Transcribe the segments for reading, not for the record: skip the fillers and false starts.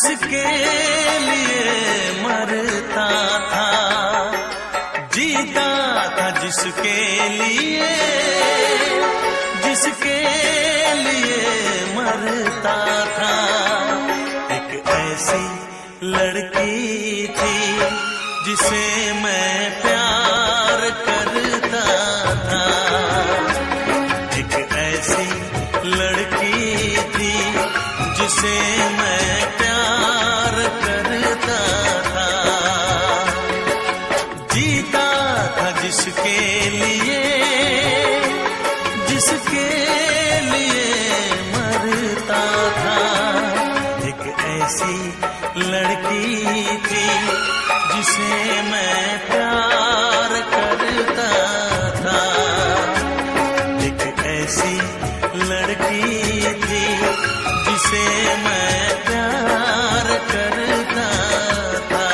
जिसके लिए मरता था, जीता था जिसके लिए, जिसके लिए मरता था। एक ऐसी लड़की थी जिसे मैं प्यार करता था, एक ऐसी लड़की थी जिसे मैं प्यार करता था। जीता था जिसके लिए, जिसके लिए मरता था। एक ऐसी लड़की थी जिसे मैं प्यार करता था, एक ऐसी लड़की थी जिसे मैं प्यार करता था।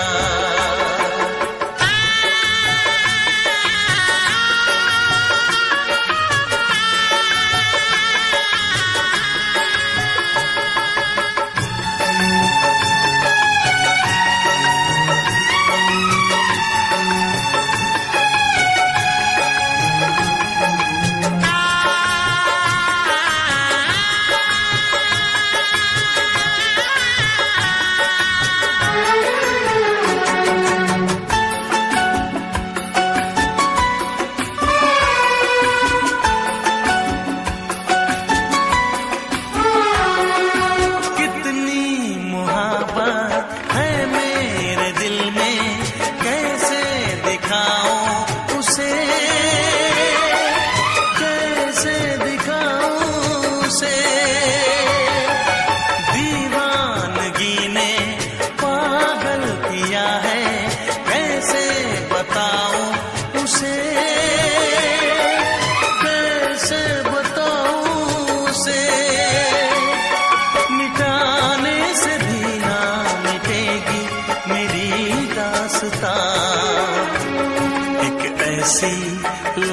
एक ऐसी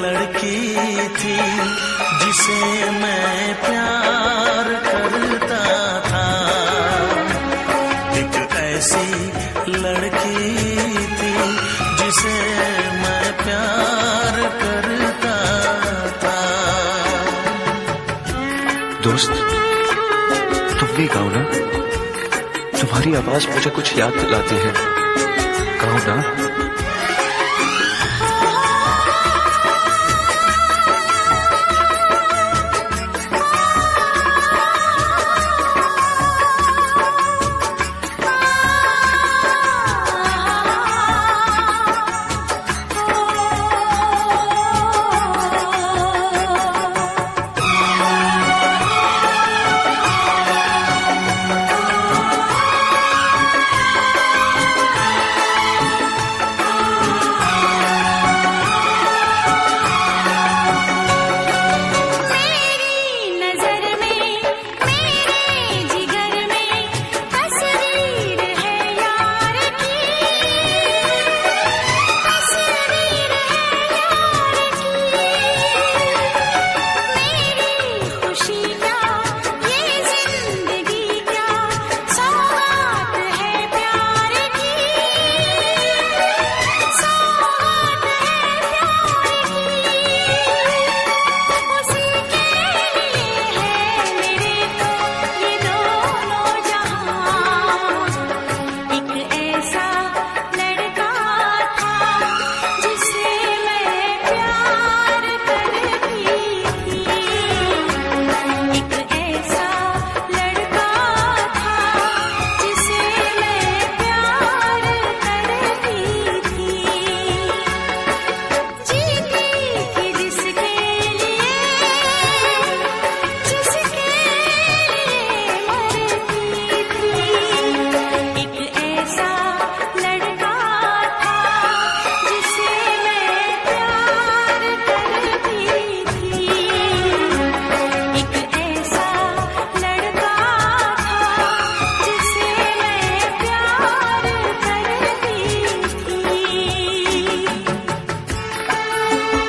लड़की थी जिसे मैं प्यार करता था, एक ऐसी लड़की थी जिसे मैं प्यार करता था। दोस्त, तुम भी गाओ ना, तुम्हारी आवाज मुझे कुछ याद दिलाती है, गाओ ना।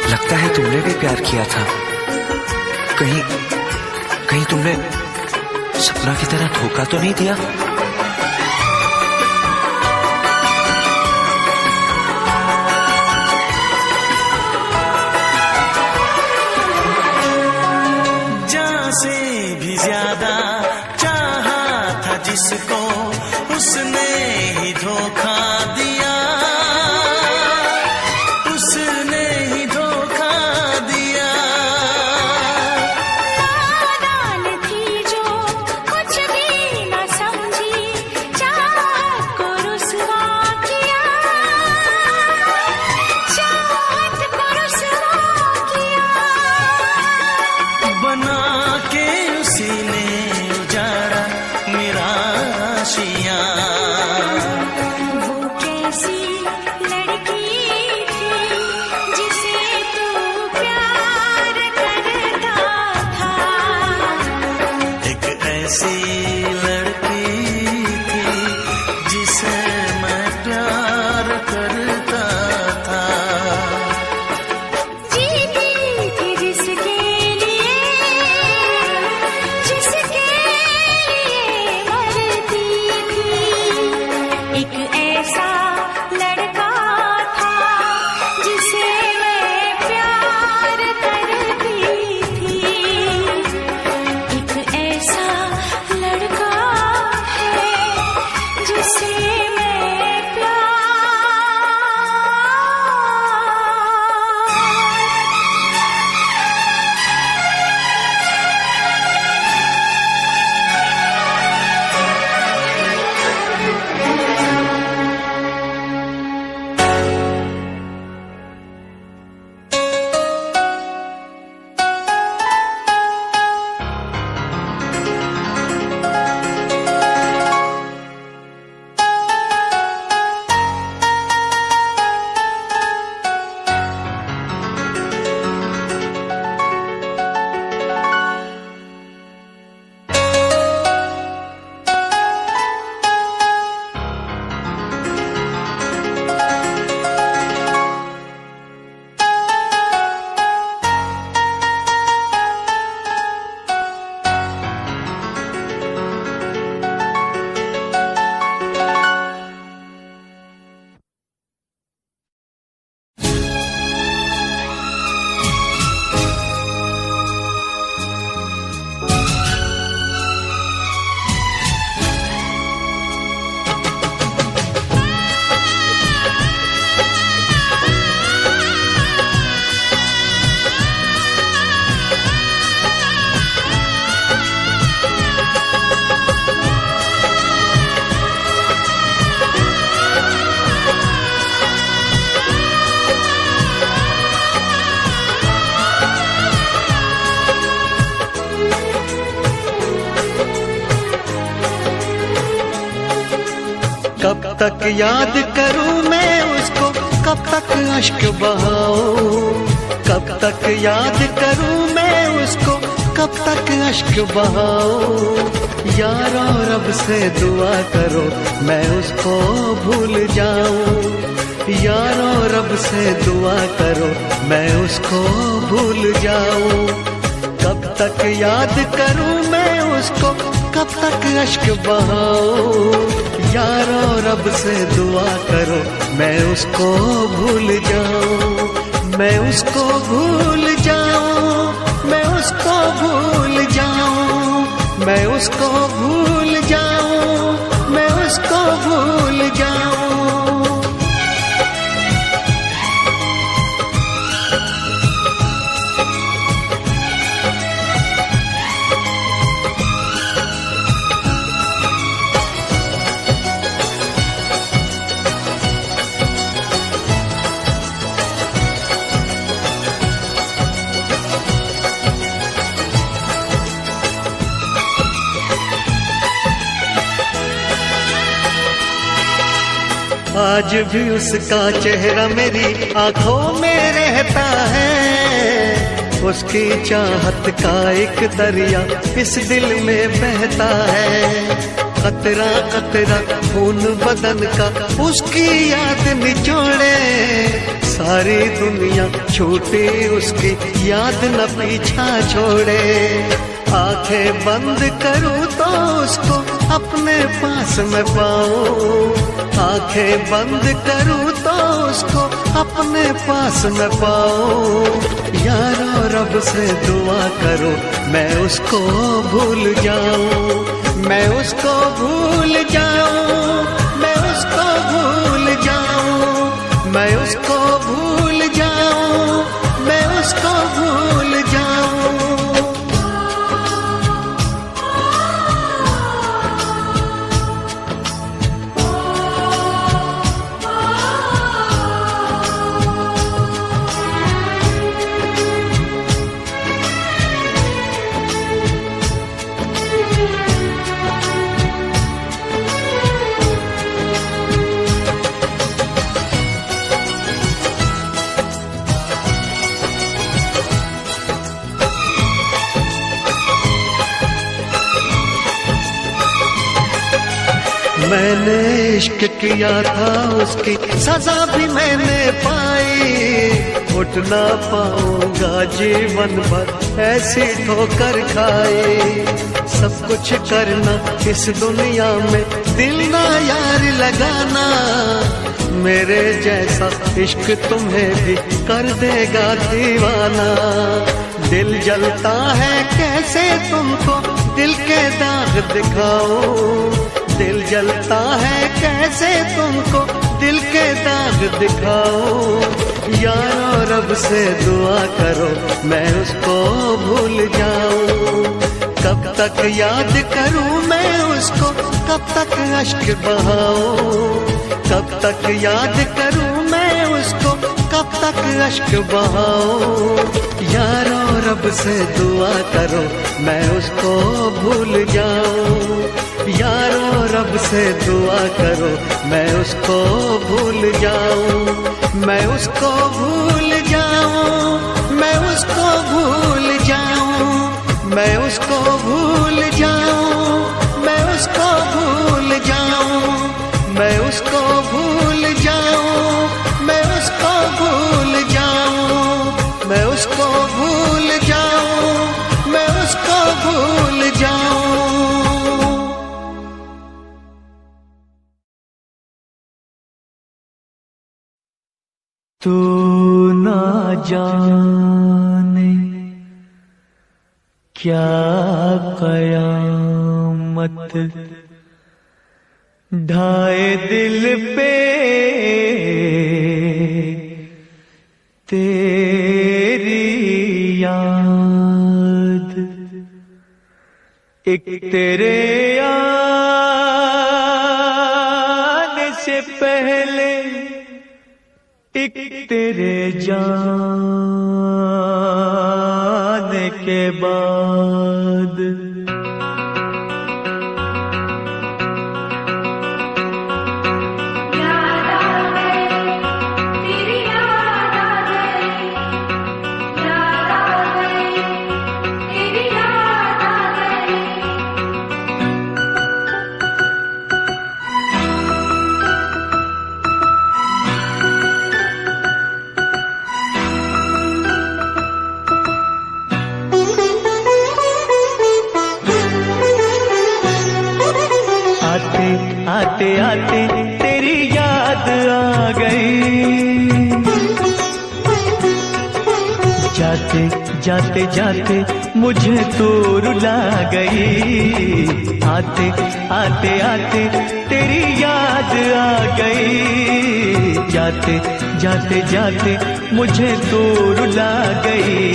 लगता है तुमने भी प्यार किया था, कहीं तुमने सपना की तरह धोखा तो नहीं दिया? कब तक याद करूं मैं उसको, कब तक अश्क बहाऊं, कब तक याद करूं मैं उसको, कब तक अश्क बहाऊं। यारो रब से दुआ करो मैं उसको भूल जाऊं, यारो रब से दुआ करो मैं उसको भूल जाऊं। कब तक याद करूं मैं उसको, कब तक अश्क बहाऊं। यारो रब से दुआ करो मैं उसको भूल जाऊं, मैं उसको भूल जाऊं, मैं उसको भूल जाऊं, मैं उसको भूल जाऊं, मैं उसको भूल जाऊं। आज भी उसका चेहरा मेरी आंखों में रहता है, उसकी चाहत का एक दरिया इस दिल में बहता है। कतरा कतरा खून बदन का उसकी याद निचोड़े, सारी दुनिया छूटे उसकी याद न पीछा छोड़े। आंखें बंद करूं तो उसको अपने पास में पाऊं, आंखें बंद करूं तो उसको अपने पास में पाऊं। यारो रब से दुआ करो मैं उसको भूल जाऊं, मैं उसको भूल जाऊं, मैं उसको भूल जाऊं, मैं उसको भूल जाऊं, मैं उसको भूल जाऊं। मैंने इश्क किया था उसकी सजा भी मैंने पाई, उठ ना पाऊंगा जीवन भर ऐसी ठोकर खाई। सब कुछ करना इस दुनिया में दिल ना यार लगाना, मेरे जैसा इश्क तुम्हें भी कर देगा दीवाना। दिल जलता है कैसे तुमको दिल के दाग दिखाऊं, दिल जलता है कैसे तुमको दिल के दाग दिखाऊं। यारो रब से दुआ करो मैं उसको भूल जाऊं, कब तक याद करूं मैं उसको, कब तक अश्क बहाऊं, कब तक याद करूं मैं उसको, कब तक अश्क बहाऊं। यारो रब से दुआ करो मैं उसको भूल जाऊं, यारो रब से दुआ करो मैं उसको भूल जाऊं, मैं उसको भूल जाऊं, मैं उसको भूल जाऊं, मैं उसको भूल जाऊं, मैं उसको भूल जाऊं, मैं उसको भूल जाऊं, मैं उसको भूल जाऊं, मैं उसको भूल जाऊं, मैं उसको भूल जाऊं। तू ना जाने क्या कयामत ढाए दिल पे तेरी याद, एक तेरे आने से पहले एक तेरे जाने के बाद। आते आते तेरी याद आ गई। जाते जाते जाते मुझे तू रुला गई। आते आते आते तेरी याद आ गई। जाते जाते जाते मुझे तू रुला गई।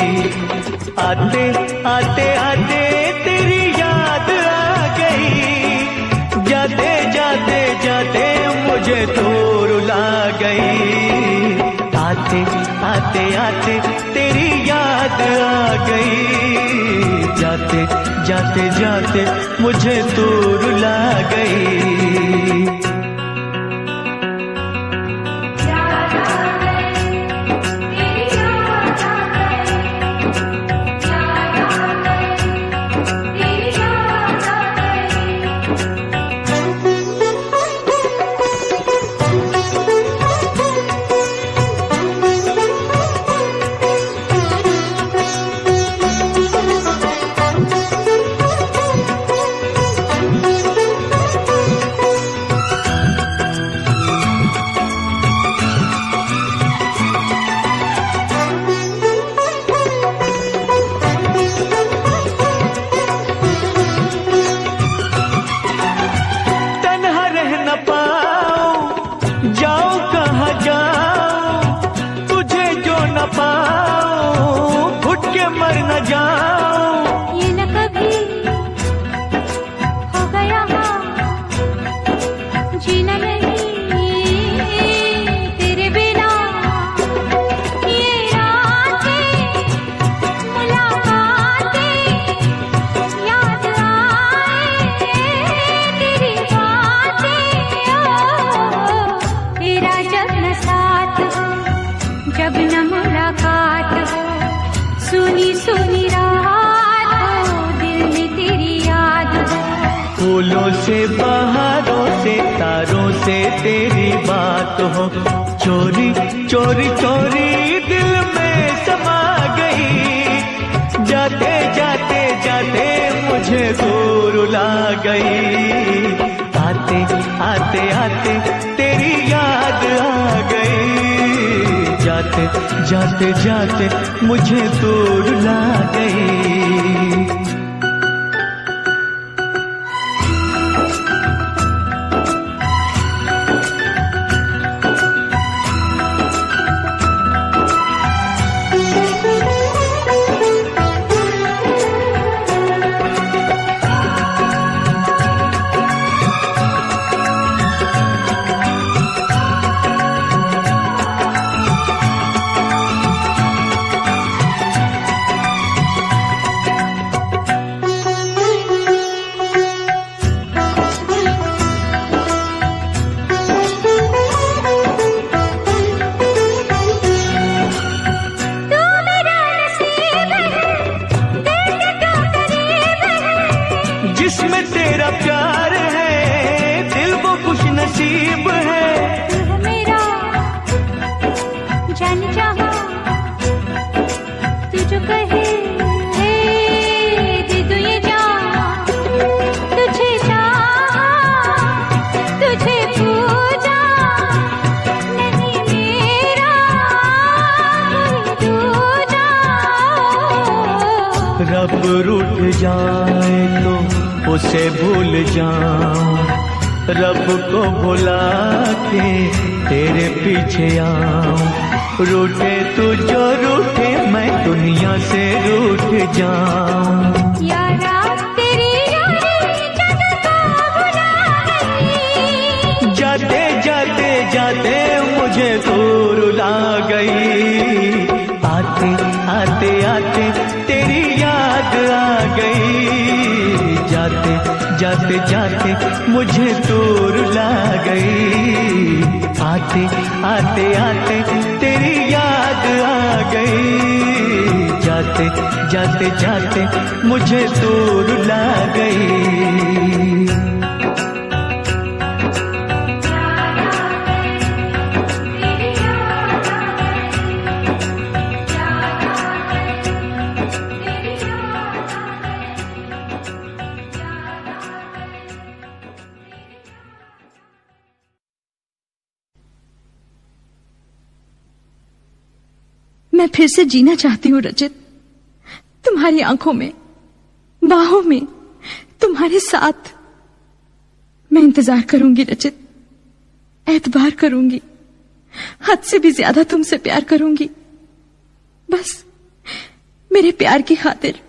आते आते आते तेरी याद आ गई। जाते जाते जाते मुझे तू रुला गई। आते आते आते तेरी याद आ गई। जाते जाते जाते मुझे तू रुला गई। फूलों से बहारों से तारों से तेरी बात हो। चोरी चोरी चोरी दिल में समा गई। जाते जाते जाते मुझे दूर रुला गई। आते आते आते तेरी याद आ गई। जाते जाते जाते मुझे दूर रुला गई। जिसमें तेरा प्यार है दिल वो खुश नसीब है। मेरा जान चाहा तू जो कहे दे दूं ये जान। तुझे चाहा तुझे पूजा नहीं मेरा कोई दूजा। रब रूठ जाए तो उसे भूल जाऊं। रब को भुला के तेरे पीछे आऊं। रूठे तू जो रूठे मैं दुनिया से रूठ जाऊं। यारा तेरी यारी जग को भुला गई। जाते जाते जाते मुझे दूर रुला गई। आते आते आते तेरी याद आ गई। जाते जाते जाते मुझे दूर रुला गई। आते आते आते तेरी याद आ गई। जाते जाते जाते मुझे दूर रुला गई। मैं फिर से जीना चाहती हूँ रचित, तुम्हारी आंखों में, बाहों में, तुम्हारे साथ। मैं इंतजार करूंगी रचित, एतबार करूंगी, हद से भी ज्यादा तुमसे प्यार करूंगी। बस मेरे प्यार की खातिर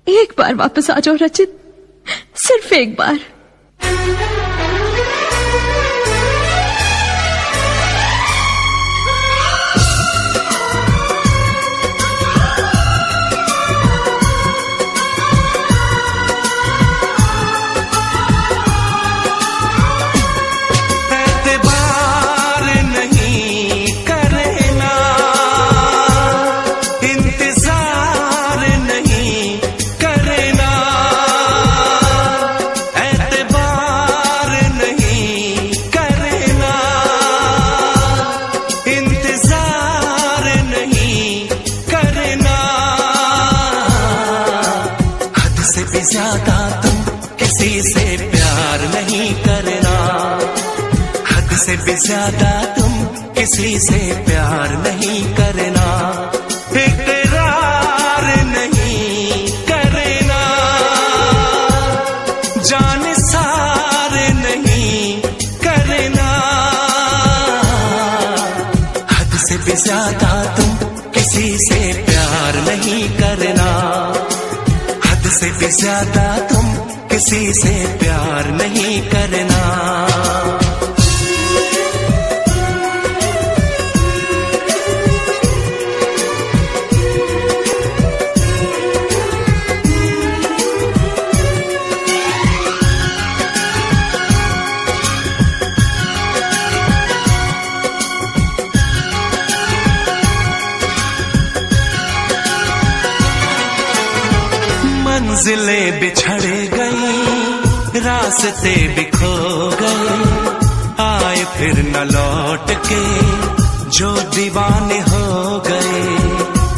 एक बार वापस आ जाओ रचित, सिर्फ एक बार। ज्यादा तुम किसी से प्यार नहीं करना, हद से भी ज्यादा तुम किसी से प्यार नहीं करना, इकरार नहीं करना, जान सार नहीं करना, हद से भी ज्यादा तुम किसी से प्यार नहीं करना, से भी ज्यादा तुम किसी से प्यार नहीं करना। मंजिलें बिछड़ गई, रास्ते बिखो गए, आए फिर न लौट के जो दीवाने हो गए,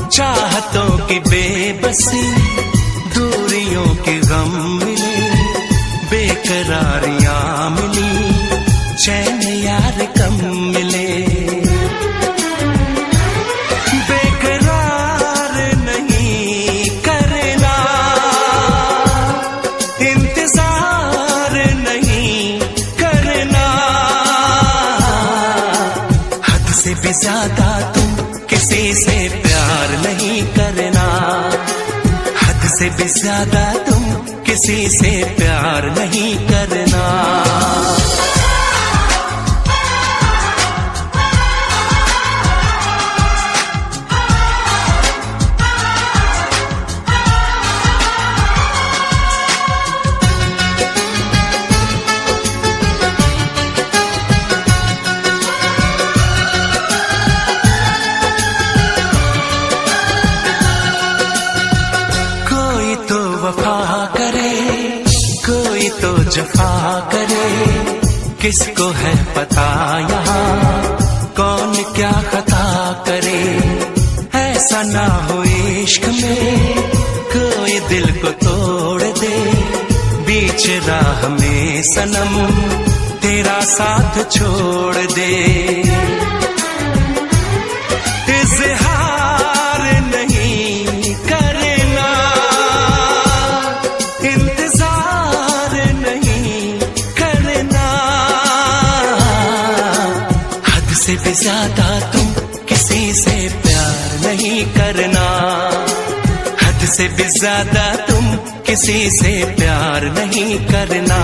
चाहतों की बेबसी, दूरियों के गम मिले, बेकरारियां मिली, चैन यार कम मिले, ज्यादा तुम किसी से प्यार नहीं करना, हद से भी ज्यादा तुम किसी से प्यार नहीं करना। जफा करे, किसको है पता यहाँ कौन क्या खता करे, ऐसा ना हो इश्क में कोई दिल को तोड़ दे, बीच राह में सनम तेरा साथ छोड़ दे, इज़हार नहीं करना, इंतजार नहीं करना, हद से भी ज्यादा तुम किसी से प्यार नहीं करना, हद से भी ज्यादा तुम किसी से प्यार नहीं करना,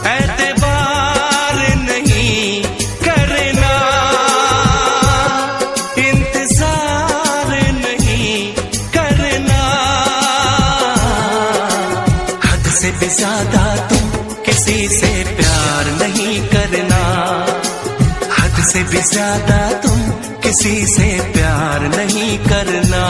एतबार नहीं करना, इंतजार नहीं करना, हद से भी ज्यादा तुम किसी से प्यार नहीं करना, हद से भी ज्यादा तुम किसी से प्यार नहीं करना।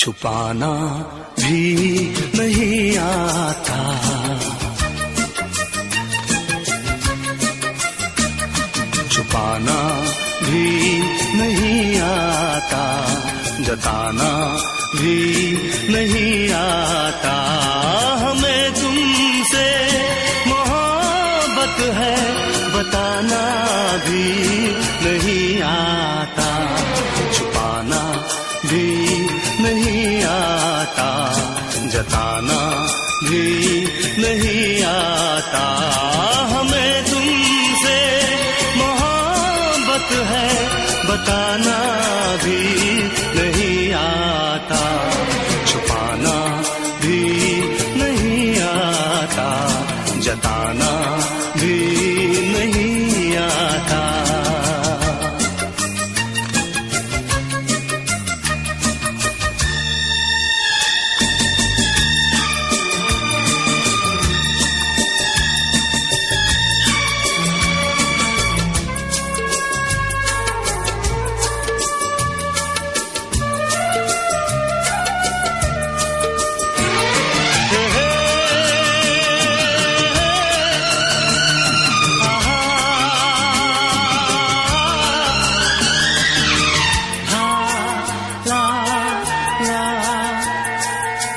छुपाना भी नहीं आता। छुपाना भी नहीं आता, जताना भी नहीं आता। हमें तुमसे मोहब्बत है बताना भी नहीं आता। छुपाना भी नहीं आता, जताना भी नहीं आता। हमें तुमसे मोहब्बत है बताना भी नहीं आता। छुपाना भी नहीं आता, जताना भी नहीं आता।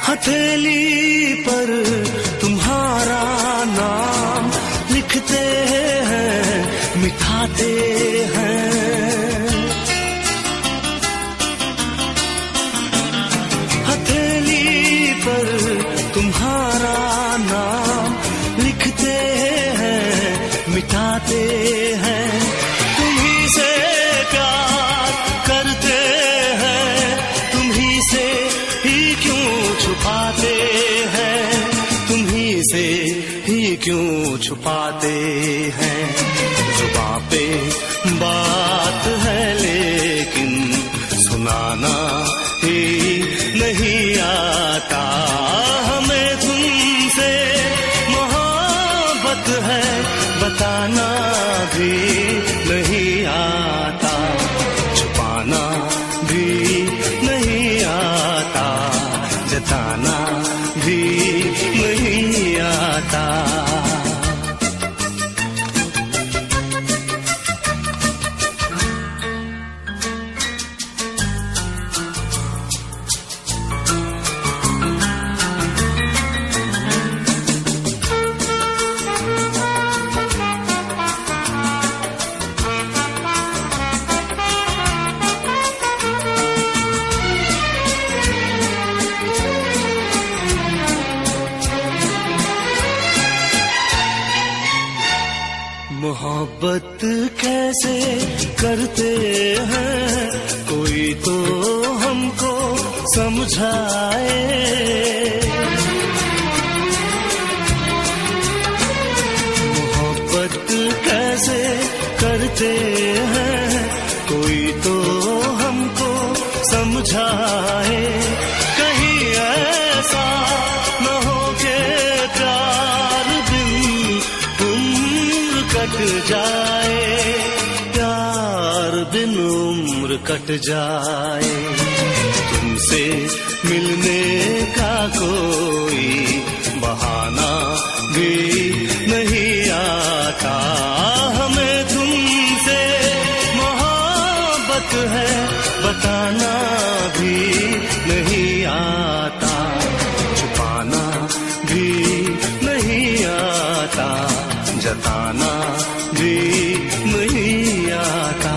हथेली पर तुम्हारा नाम लिखते हैं, मिठाते हैं। हथेली पर तुम्हारा नाम लिखते हैं, मिठाते हैं। तुम्ही से प्यार करते हैं, तुम्ही से ही क्यों छुपाते हैं, तुम्ही से ही क्यों छुपाते हैं। जुबां पे बात है लेकिन सुनाना ही नहीं आता। हमें तुमसे मोहब्बत है बताना भी नहीं आता। छुपाना भी नहीं आता, जताना भी नहीं आता। मोहब्बत कैसे करते हैं कोई तो हमको समझाए। मोहब्बत कैसे करते हैं कोई तो हमको समझाए। कहीं ऐसा न हो के प्यार बिन कट जाए, प्यार बिन उम्र कट जाए। तुमसे मिलने का कोई बहाना भी नहीं आता। हमें तुमसे मोहब्बत है बताना भी नहीं आता। छुपाना भी नहीं आता, जताना भी नहीं आता।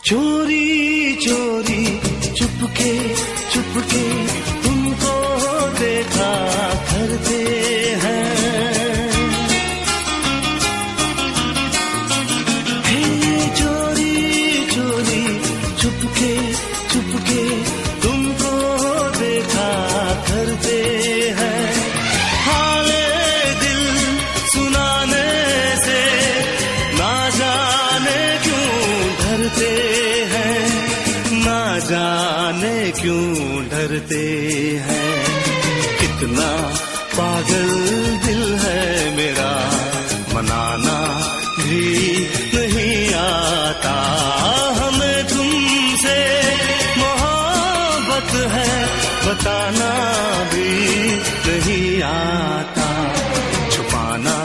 चोरी चोरी चुपके चुपके तुमको देखा करते हैं। हे चोरी चोरी चुपके चुपके तुमको देखा करते हैं। क्यों डरते हैं। कितना पागल दिल है मेरा, मनाना भी नहीं आता। हमें तुमसे मोहब्बत है, बताना भी नहीं आता। छुपाना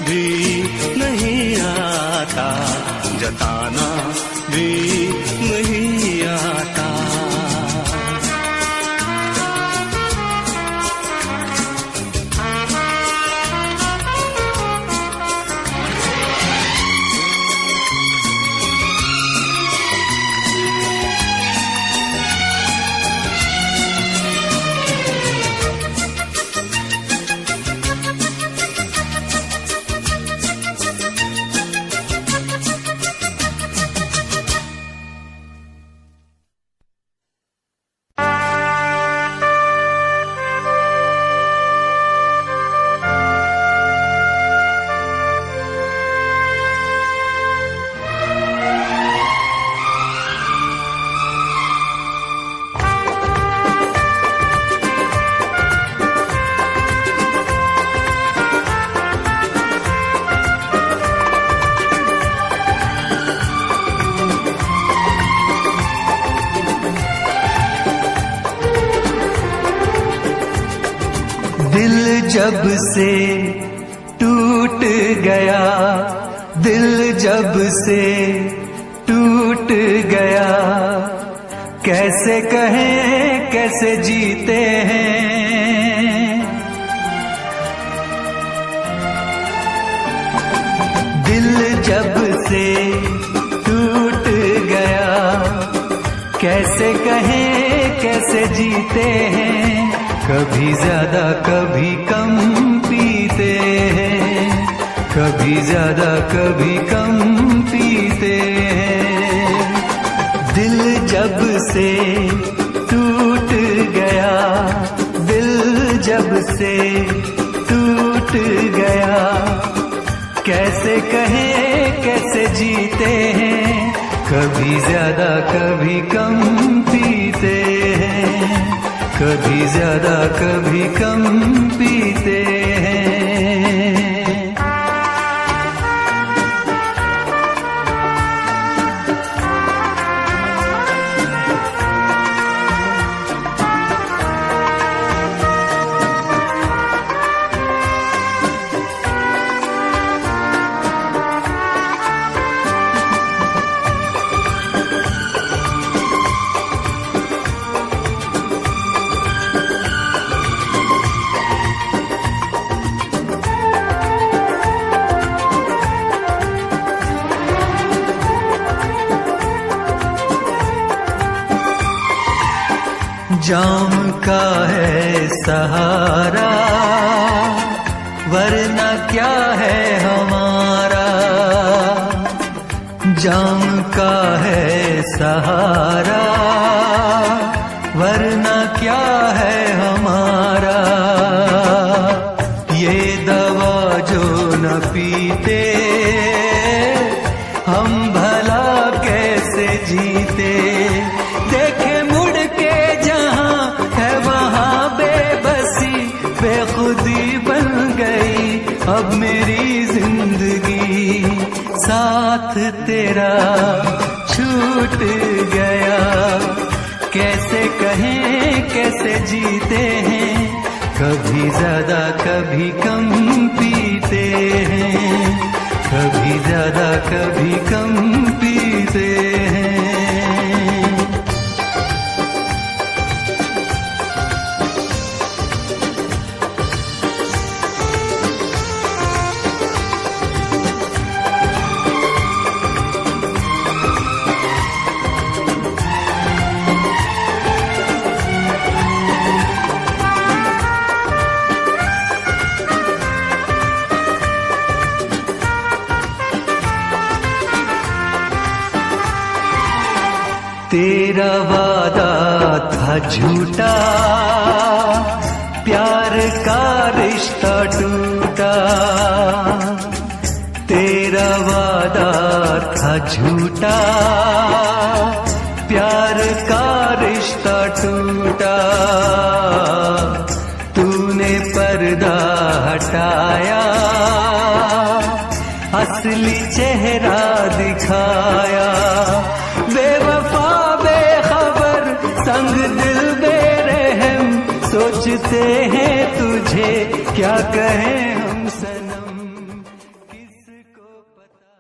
भी नहीं आता, जताना भी नहीं आता। जब से टूट गया, दिल जब से टूट गया, कैसे कहें कैसे जीते हैं। दिल जब से टूट गया, कैसे कहें कैसे जीते हैं। कभी ज्यादा कभी कम पीते हैं, कभी ज्यादा कभी कम पीते हैं। दिल जब से टूट गया, दिल जब से टूट गया, कैसे कहें कैसे जीते हैं। कभी ज्यादा कभी कम पीते हैं, कभी ज्यादा कभी कम पीते हैं। जाम का है सहारा, वरना क्या है हमारा। जाम का है सहारा, वरना क्या है हमारा। ये दवा जो न पीते, हम भला कैसे जीते। देखे मुड़ के जहां है वहां बेबसी, बेखुदी बन गई अब मेरी जिंदगी। साथ तेरा छूट गया, कैसे कहें कैसे जीते हैं। कभी ज्यादा कभी कम पीते हैं, कभी ज्यादा कभी कम पीते हैं। तेरा वादा था झूठा, प्यार का रिश्ता टूटा। तेरा वादा था झूठा, प्यार का रिश्ता टूटा, तूने पर्दा हटाया, असली चेहरा दिखाया। बेवफा बेखबर संग दिल बेरहम, सोचते हैं तुझे क्या कहें हम सनम, किसको पता।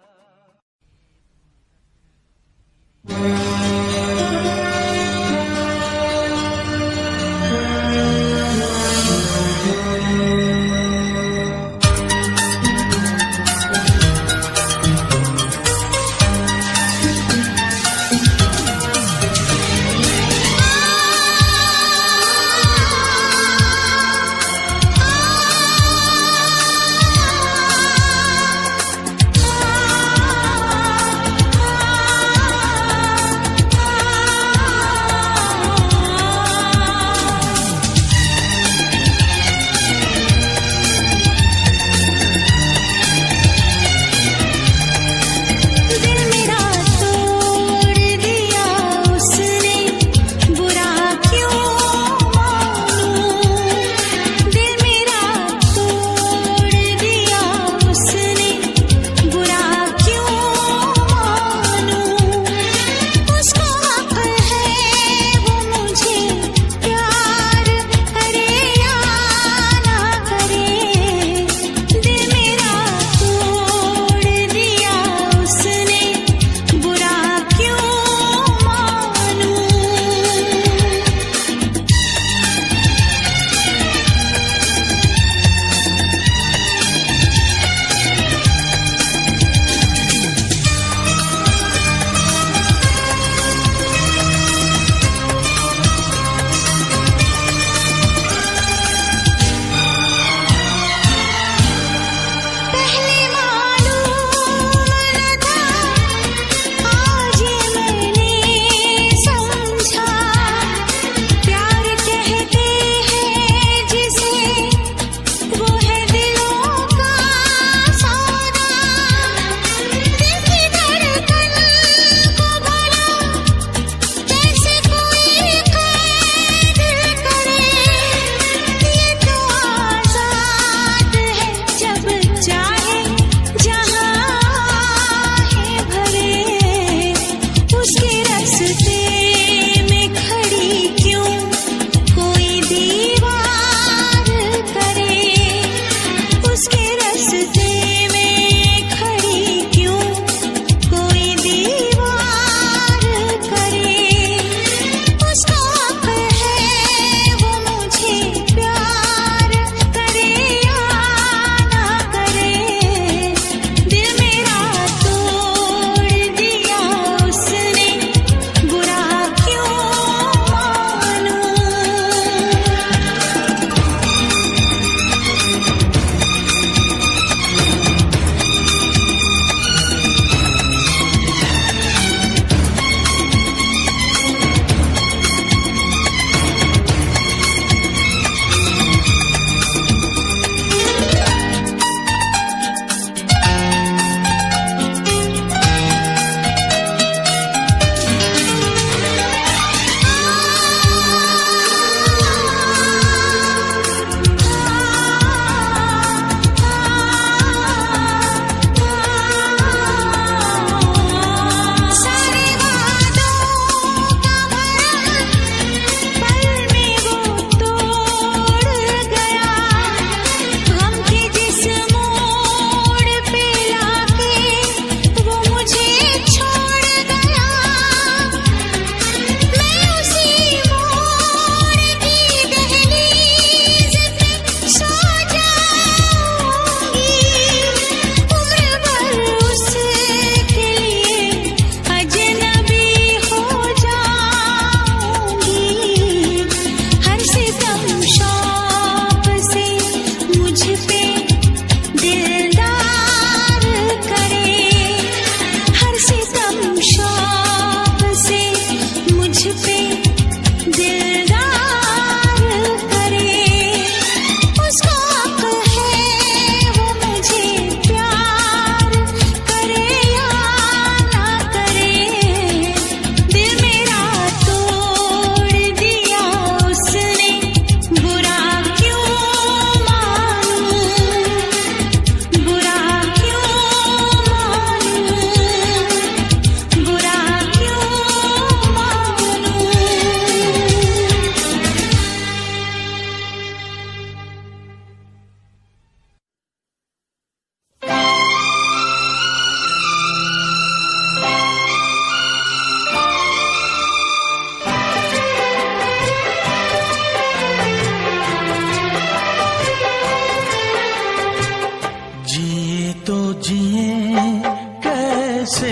कैसे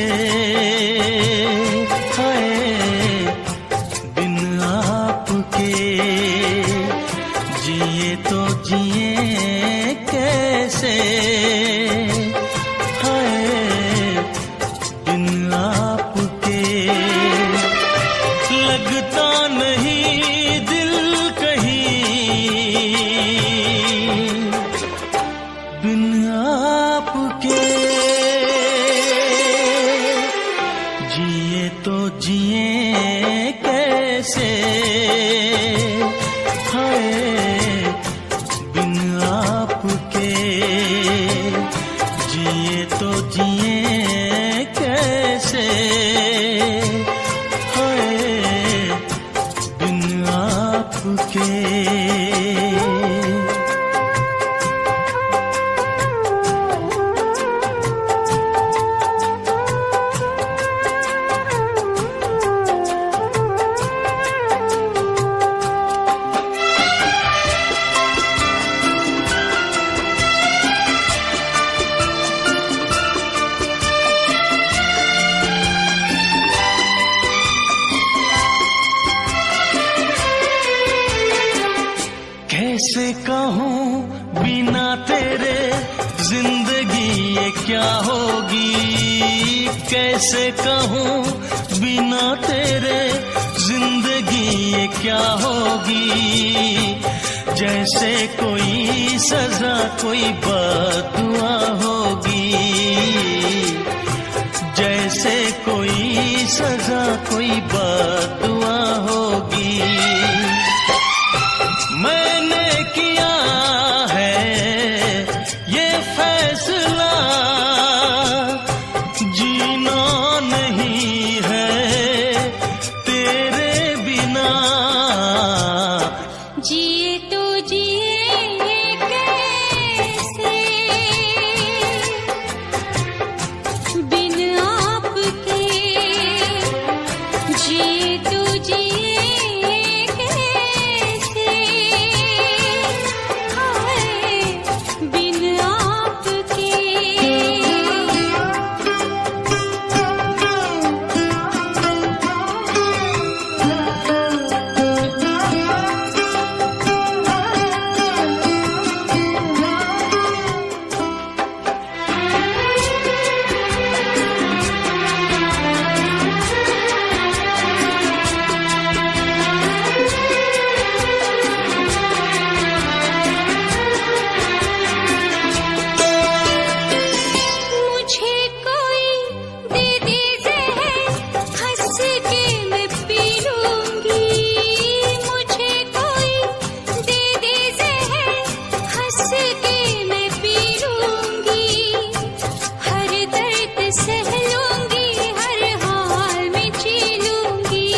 हाय बिन आपके जिए तो जिए कैसे हाय बिन आपके लगता नहीं दिल कहीं बिन आपके जिए तो जिए कैसे हाय बिन आपके जिए तो जिए कैसे हाय बिन आपके कैसे कहूँ बिना तेरे जिंदगी ये क्या होगी कैसे कहूँ बिना तेरे जिंदगी ये क्या होगी जैसे कोई सजा कोई बददुआ होगी जैसे कोई सजा कोई बददुआ होगी मैंने किया है ये फैसला जीना नहीं है तेरे बिना जिए तो जिए कैसे बिन आपके जिए तो जिए कैसे हाय बिन आपके मुझे कोई दे दे जहर हंस के मैं पी लूंगी मुझे कोई दे दे जहर हंस के मैं पी लूंगी हर दर्द सह लूंगी हर हाल में जी लूंगी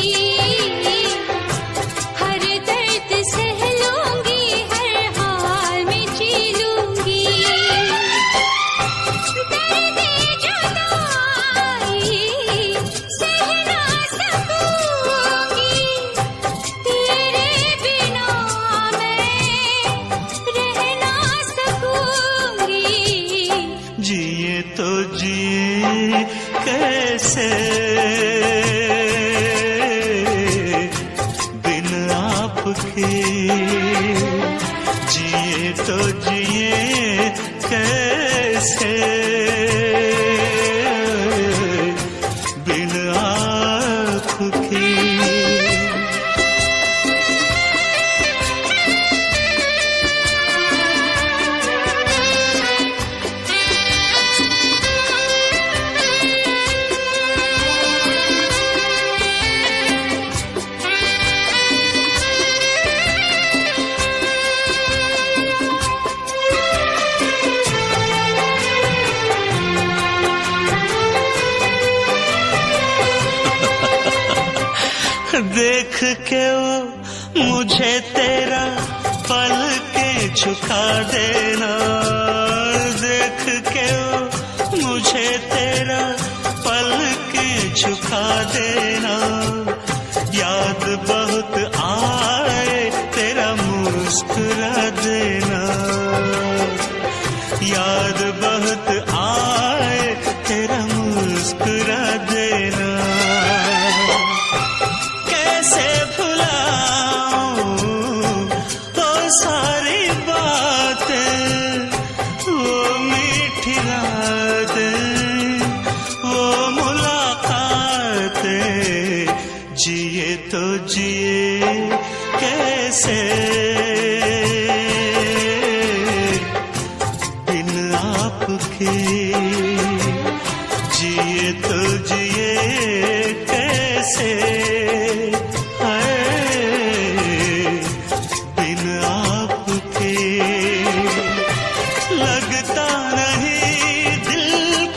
हर दर्द सह लूंगी हर हाल में जी लूंगी दर्द जुदाई सह ना सकूंगी तेरे बिना मैं रह ना सकूंगी जिए तो जिए कैसे बिन आपके जिए तो जिए कैसे बिन आपके देख के वो मुझे तेरा पल के झुका देना देख के वो मुझे तेरा पल के झुका देना याद बहुत आए तेरा मुस्कुरा देना याद बहुत आए तेरा मुस्कुरा देना। कैसे भुलाऊं वो सारी बातें, वो मीठी रातें, वो मुलाकातें, जिए तो जिए कैसे बिन आपके, जिए तो जिए कैसे है बिन आपके। लगता नहीं दिल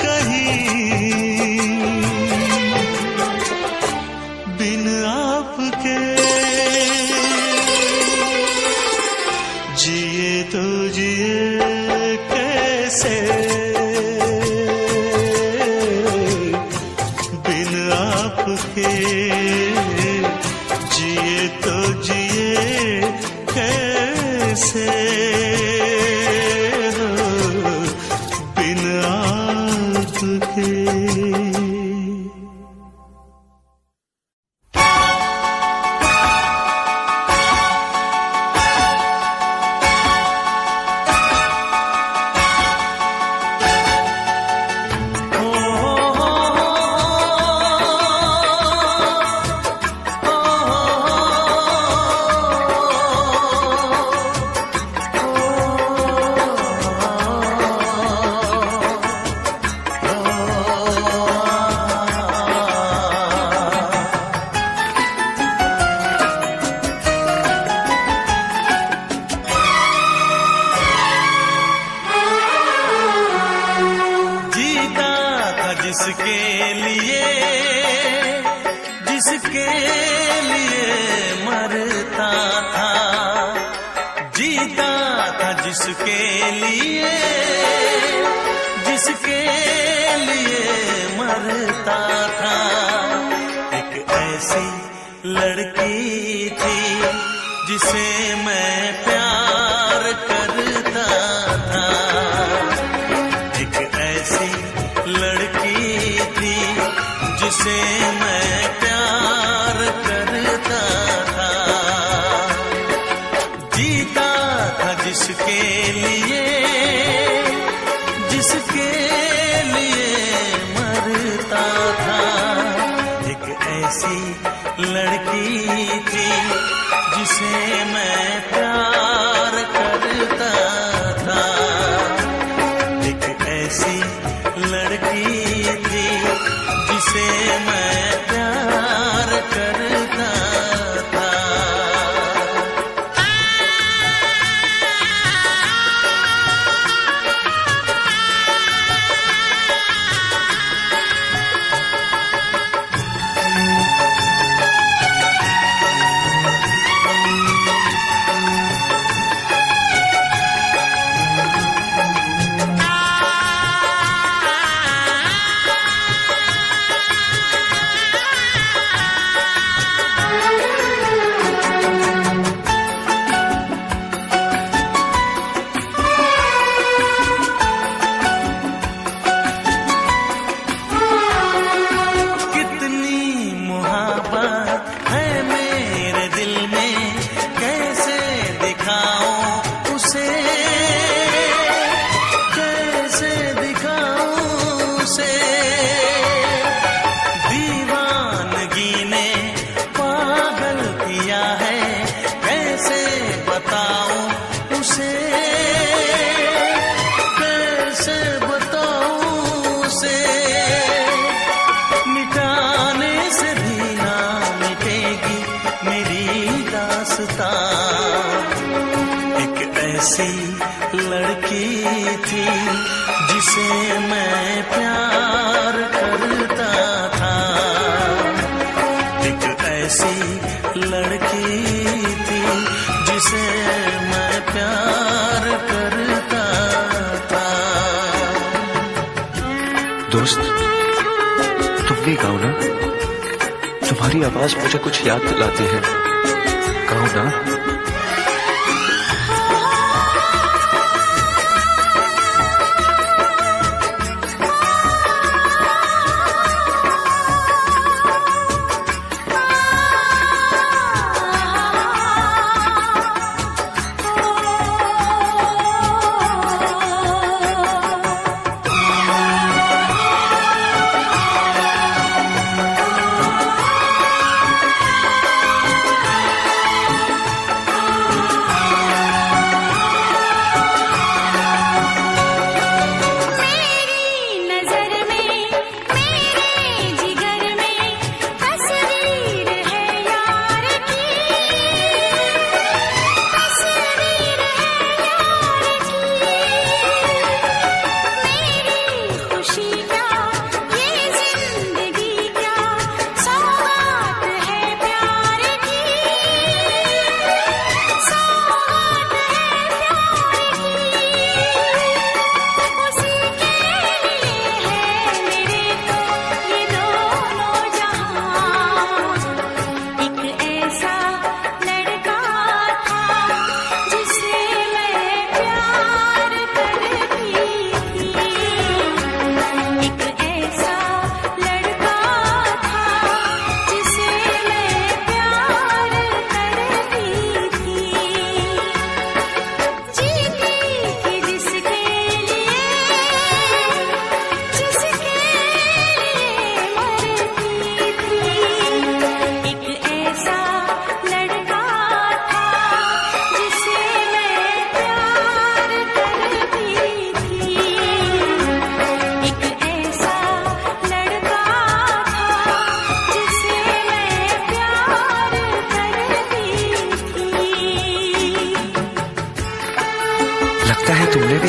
कहीं बिन आपके, जिए तो जिए कैसे बिन आपके, जिए तो जिए कैसे बिन आपके। जिसके लिए मरता था, जीता था जिसके लिए मरता था। एक ऐसी लड़की थी जिसे मैं प्यार करता था, एक ऐसी लड़की थी जिसे मैं प्यार करता था। जीता था जिसके लिए मरता था। एक ऐसी लड़की थी जिसे मैं प्यार करता था, एक ऐसी लड़की थी जिसे मैं प्यार करता था। एक ऐसी लड़की थी जिसे मैं प्यार करता था, एक ऐसी लड़की थी जिसे मैं प्यार करता था। दोस्त, तुम भी गाओ ना, तुम्हारी आवाज मुझे कुछ याद दिलाती है, गाओ ना।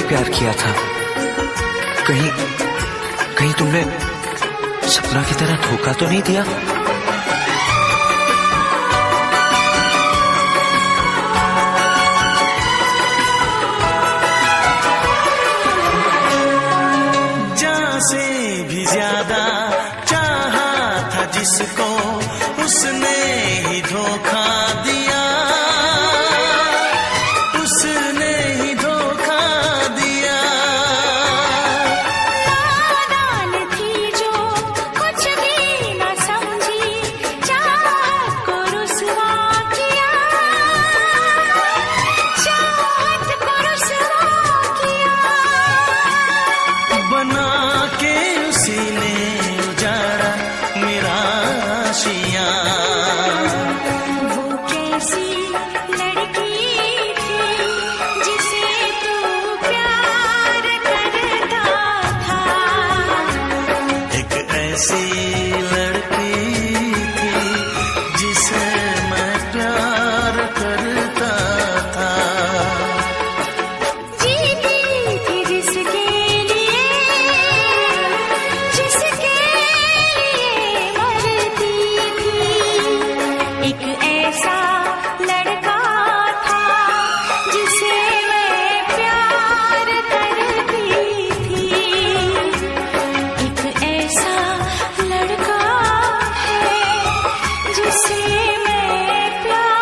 प्यार किया था। कहीं कहीं तुमने सपना की तरह धोखा तो नहीं दिया? जान से भी ज्यादा चाहा था जिसको, उसने ही धोखा दिया, उसने ही धोखा दिया। नादान थी जो कुछ भी न समझी, चाहत को रुसवा किया, चाहत को रुसवा किया। बना के उसी ने उजाड़ा मेरा आशियाँ। वो कैसी लड़की थी जिसे तू प्यार करता था, एक ऐसी लड़की थी जिसे मैं प्यार करता था। जीती थी जिसके लिए, जिसके लिए मरती थी। एक ऐसा लड़का था जिसे मैं प्यार करती थी। एक ऐसा लड़का है जिसे मैं प्यार।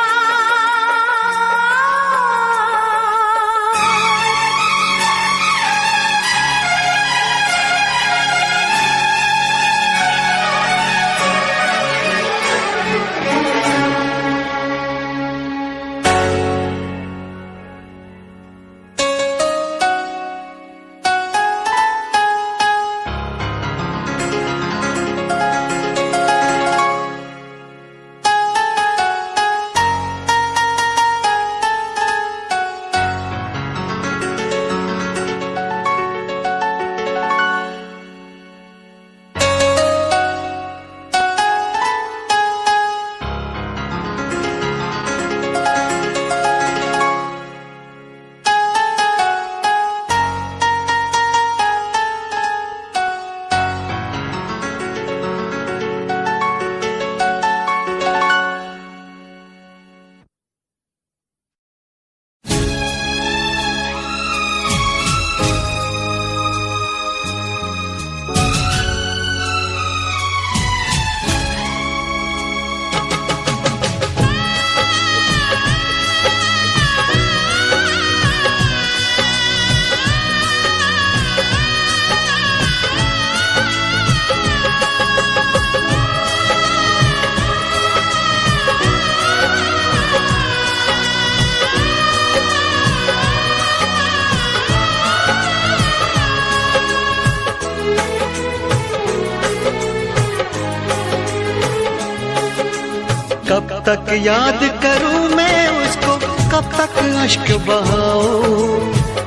कब तक याद करूं मैं उसको, कब तक अश्क बहाऊं,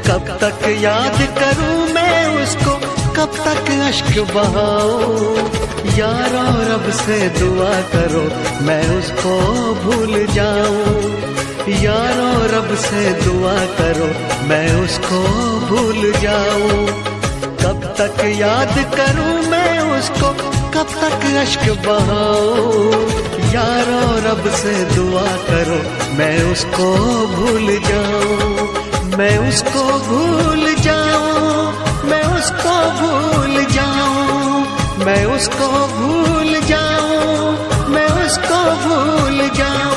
कब तक याद करूं मैं उसको, कब तक अश्क बहाऊं। यारो रब से दुआ करो मैं उसको भूल जाऊं, यारो रब से दुआ करो मैं उसको भूल जाऊं। कब तक याद करूं मैं उसको, कब तक अश्क बहाऊं। यारो रब से दुआ करो मैं उसको भूल जाऊं, मैं उसको भूल जाऊं, मैं उसको भूल जाऊं, मैं उसको भूल जाऊं, मैं उसको भूल जाऊं।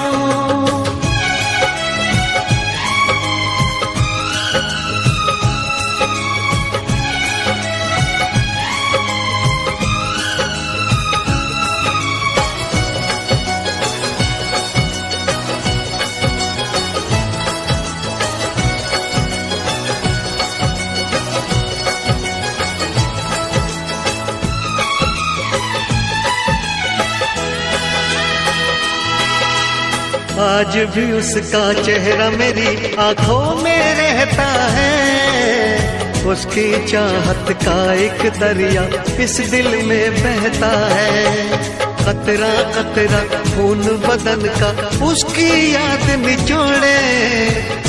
आज भी उसका चेहरा मेरी आंखों में रहता है, उसकी चाहत का एक दरिया इस दिल में बहता है। कतरा कतरा खून बदन का उसकी याद निचोड़े,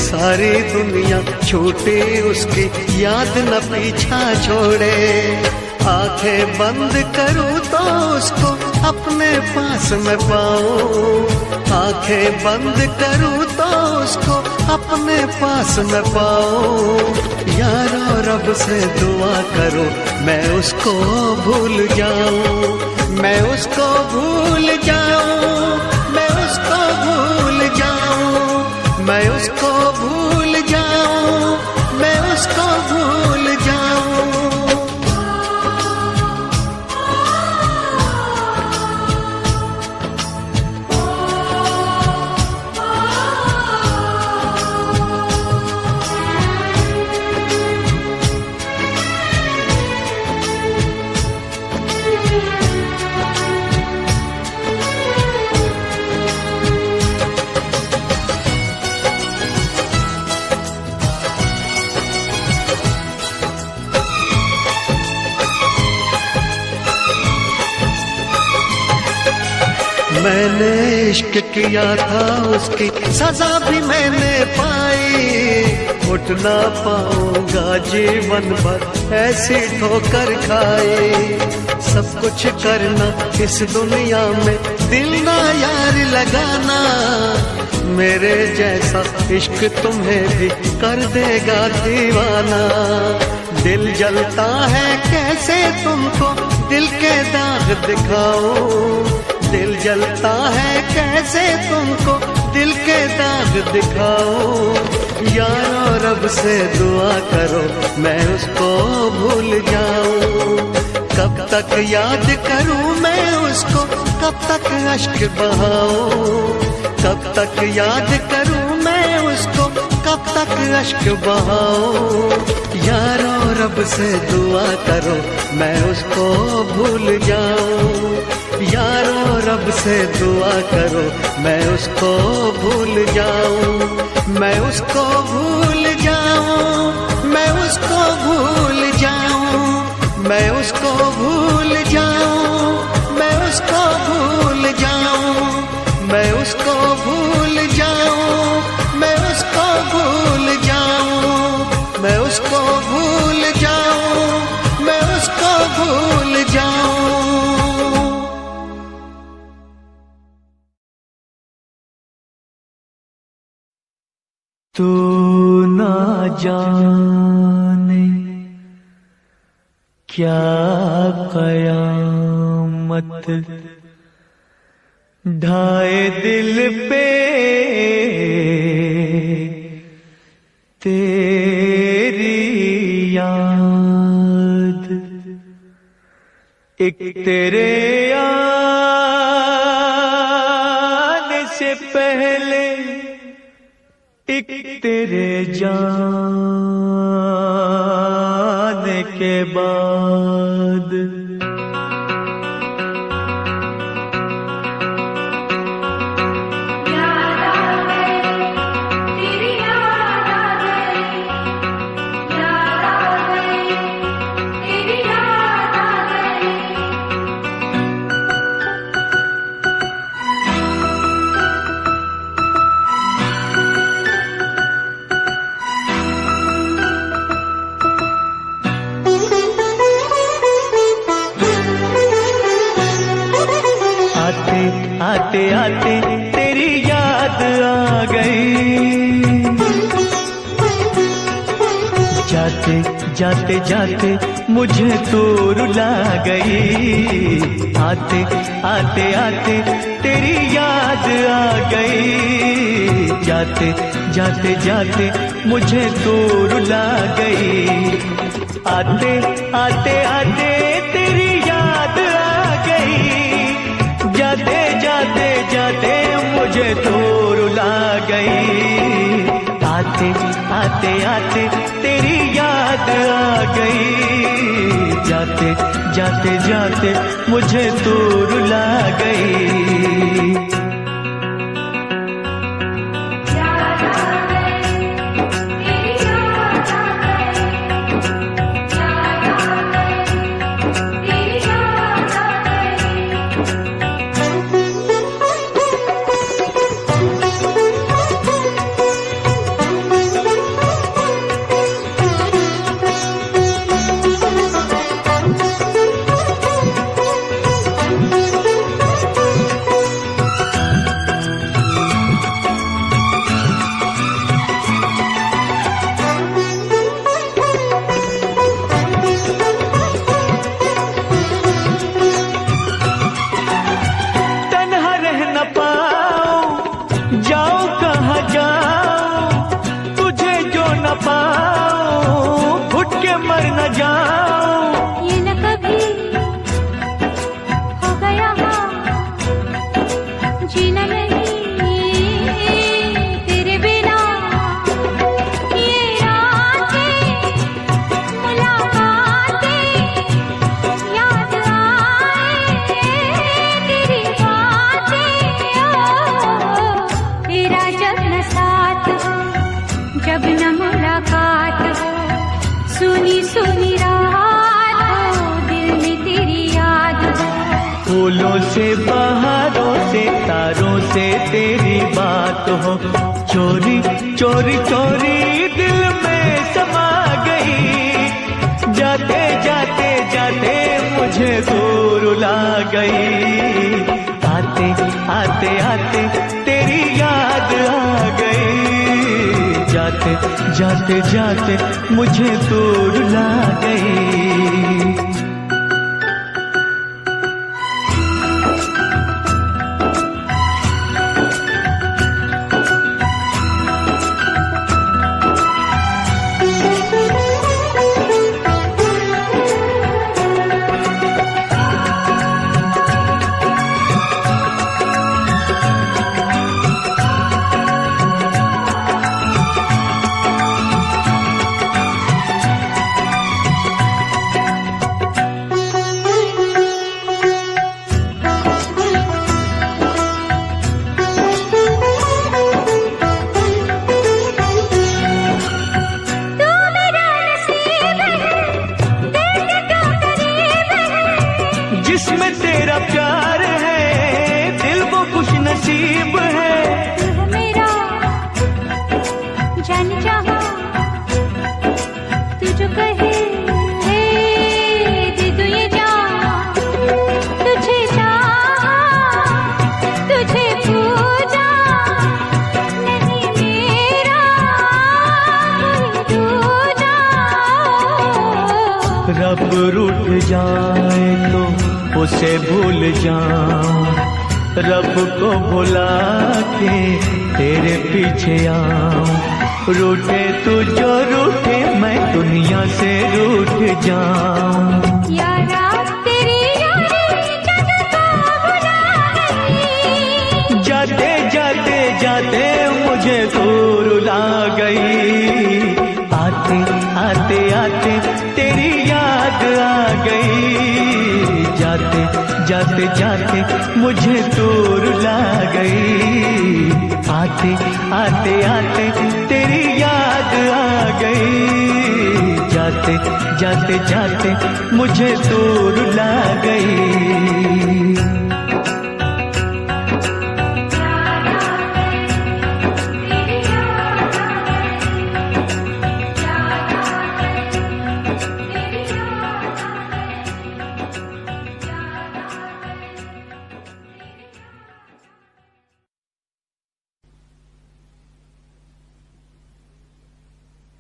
सारी दुनिया छूटे उसकी याद न पीछा छोड़े। आंखें बंद करूं तो उसको अपने पास में पाऊं, आंखें बंद करूं तो उसको अपने पास में पाऊं। यारो रब से दुआ करो मैं उसको भूल जाऊं, मैं उसको भूल जाऊं, मैं उसको भूल जाऊं, मैं उसको भूल जाऊं, मैं उसको भूल जाऊं। मैंने इश्क किया था उसकी सजा भी मैंने पाई, उठ ना पाऊंगा जीवन भर ऐसी ठोकर खाई। सब कुछ करना इस दुनिया में दिल ना यार लगाना, मेरे जैसा इश्क तुम्हें भी कर देगा दीवाना। दिल जलता है कैसे तुमको दिल के दाग दिखाऊं, दिल जलता है कैसे तुमको दिल के दाग दिखाऊं। यारो रब से दुआ करो मैं उसको भूल जाऊं, कब तक याद करूं मैं उसको, कब तक अश्क बहाऊं, कब तक याद करूं मैं उसको, कब तक अश्क बहाऊं। यारो रब से दुआ करो मैं उसको भूल जाऊं, यारो रब से दुआ करो मैं उसको भूल जाऊं, मैं उसको भूल जाऊं, मैं उसको भूल जाऊं, मैं उसको भूल जाऊं, मैं उसको भूल जाऊं, मैं उसको भूल जाऊं, मैं उसको भूल जाऊं, मैं उसको भूल जाऊं, मैं उसको भूल जाऊं। तू ना जाने क्या कयामत ढाए दिल पे तेरी याद, एक तेरे आने से पहले एक तेरे जाने के बाद। आते आते तेरी याद आ गई, जाते जाते जाते मुझे तो रुला गई। आते आते आते तेरी याद आ गई, जाते जाते जाते मुझे तो रुला गई। आते आते आते तेरी याद आ गई, जाते जाते जाते मुझे तो रुला गई। आते आते आते तेरी याद आ गई, जाते जाते जाते मुझे तो रुला गई। फूलों से बहारों से तारों से तेरी बात हो, चोरी चोरी चोरी दिल में समा गई। जाते जाते जाते मुझे दूर ला गई। आते आते आते तेरी याद आ गई। जाते जाते जाते मुझे दूर ला गई। जिसमें तेरा प्यार है दिल वो खुश नसीब है। तू मेरा जान चाहा तू जो कहे दे दो ये जान। तुझे चाहा तुझे पूजा नहीं मेरा कोई दूजा। रब रूठ जाए तो उसे भूल जाऊं, रब को भुला के तेरे पीछे आऊं। रूठे तू जो रूठे मैं दुनिया से रूठ जाऊं। यारा तेरी यारी जग को भुला गई। जाते जाते जाते मुझे दूर ला गई। आते आते आते तेरी याद आ गई। जाते जाते जाते मुझे दूर ला गई। आते आते आते तेरी याद आ गई। जाते जाते जाते मुझे दूर ला गई।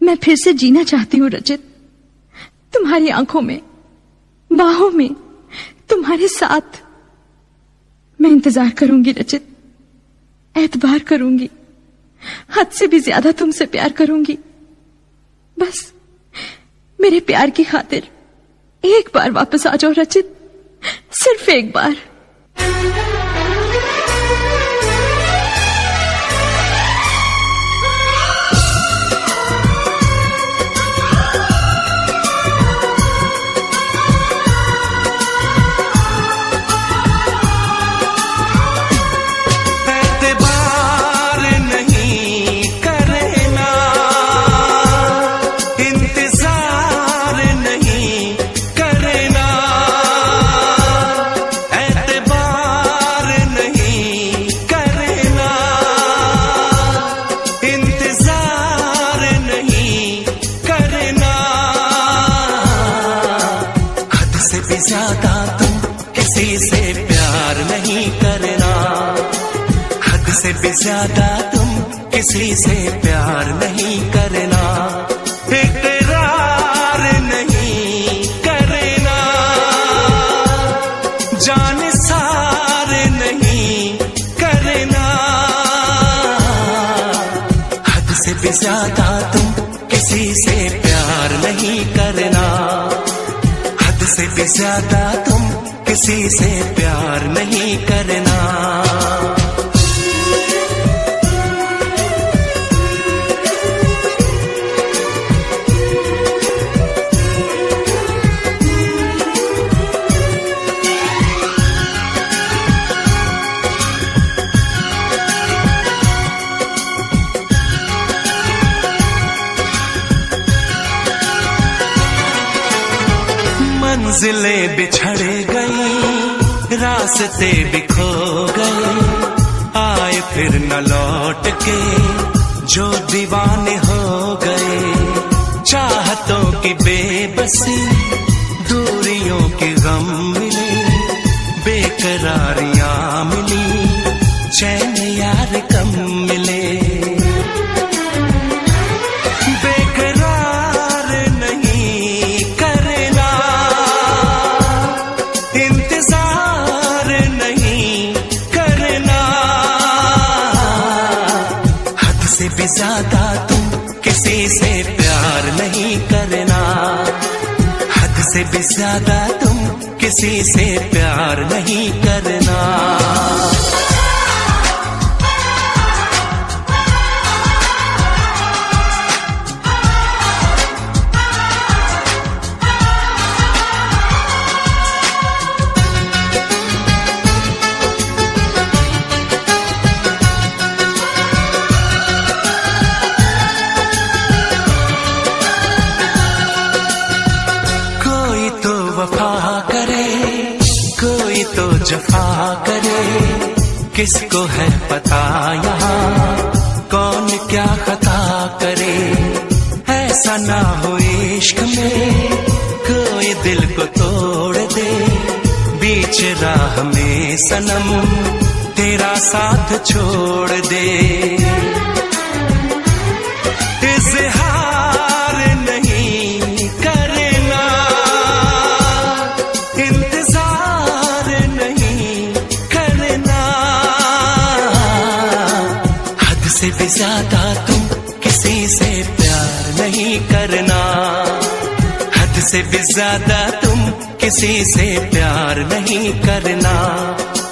मैं फिर से जीना चाहती हूँ रचित, तुम्हारी आंखों में, बाहों में, तुम्हारे साथ। मैं इंतजार करूंगी रचित, एतबार करूंगी, हद से भी ज्यादा तुमसे प्यार करूंगी। बस मेरे प्यार की खातिर एक बार वापस आ जाओ रचित, सिर्फ एक बार। ज्यादा तुम किसी से प्यार नहीं करना। हद से भी ज्यादा तुम किसी से प्यार नहीं करना। इकरार नहीं करना, जान सार नहीं करना। हद से भी ज्यादा तुम किसी से प्यार नहीं करना। से भी ज्यादा तुम किसी से प्यार नहीं करना। मंजिलें बिछड़ गई, रास्ते भी खो गए, आए फिर न लौट के, जो दीवाने हो गए। चाहतों की बेबसी, दूरियों के गम मिले, बेकरारियां मिली, चैन यार कम मिले। बेकरार नहीं करना, इंतजार नहीं करना, हद से भी ज्यादा तुम किसी से प्यार नहीं करना, हद से भी ज्यादा तुम किसी से प्यार नहीं करना। जफा करे, किसको है पता यहाँ कौन क्या खता करे। ऐसा ना हो इश्क में कोई दिल को तोड़ दे, बीच राह में सनम तेरा साथ छोड़ दे। इज़हार नहीं करना, इंतजार नहीं करना, हद से भी ज्यादा तुम किसी से प्यार नहीं करना, हद से भी ज्यादा तुम किसी से प्यार नहीं करना।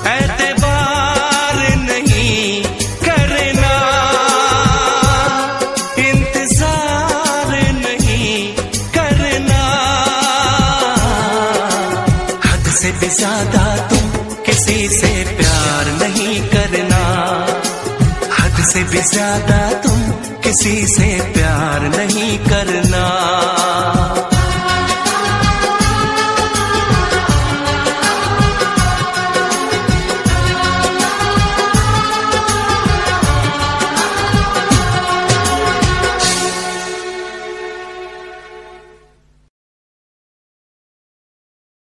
एतबार नहीं करना, इंतजार नहीं करना, हद से भी ज्यादा तुम किसी से प्यार नहीं करना, हद से भी ज्यादा तुम किसी से प्यार नहीं करना।